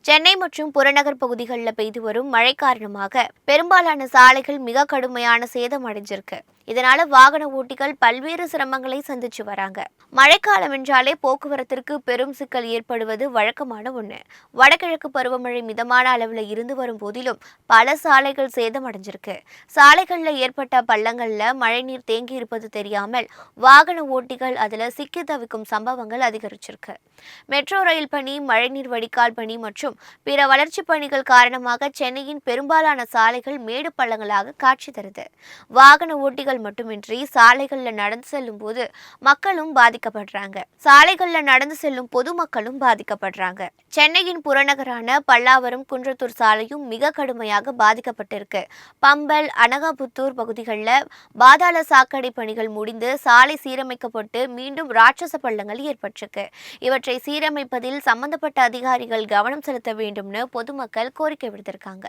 சென்னை மற்றும் புறநகர் பகுதிகளில் பெய்து வரும் மழை காரணமாக பெரும்பாலான சாலைகள் மிக கடுமையான சேதம் அடைஞ்சிருக்கு. இதனால வாகன ஓட்டிகள் பல்வேறு சிரமங்களை சந்திச்சு வராங்க. மழைக்காலம் என்றாலே போக்குவரத்திற்கு பெரும் சிக்கல் ஏற்படுவது வழக்கமான ஒண்ணு. வடகிழக்கு பருவமழை மிதமான அளவுல இருந்து வரும் போதிலும் பல சாலைகள் சேதம் அடைஞ்சிருக்கு. சாலைகள்ல ஏற்பட்ட பள்ளங்கள்ல மழைநீர் தேங்கி இருப்பது தெரியாமல் வாகன ஓட்டிகள் அதுல சிக்கி தவிக்கும் சம்பவங்கள் அதிகரிச்சிருக்கு. மெட்ரோ ரயில் பணி, மழைநீர் வடிகால் பணி மற்றும் பிற வளர்ச்சி பணிகள் காரணமாக சென்னையின் பெரும்பாலான சாலைகள் மேடு பள்ளங்களாக காட்சி தருது. வாகன ஓட்டிகள் மட்டுமின்றி சாலைகள்ல நடந்து செல்லும் போது மக்களும் பாதிக்கப்படுறாங்க. சாலைகள்ல நடந்து செல்லும் பொதுமக்களும் பாதிக்கப்படுறாங்க. சென்னையின் புறநகரான பல்லாவரம், குன்றத்தூர் சாலையும் மிக கடுமையாக பாதிக்கப்பட்டிருக்கு. பம்பல், அனகாபுத்தூர் பகுதிகளில் பாதாள சாக்கடை பணிகள் முடிந்து சாலை சீரமைக்கப்பட்டு மீண்டும் ராட்சச பள்ளங்கள் ஏற்பட்டிருக்கு. இவற்றை சீரமைப்பதில் சம்பந்தப்பட்ட அதிகாரிகள் கவனம் செலுத்த வேண்டும்னு பொதுமக்கள் கோரிக்கை விடுத்திருக்காங்க.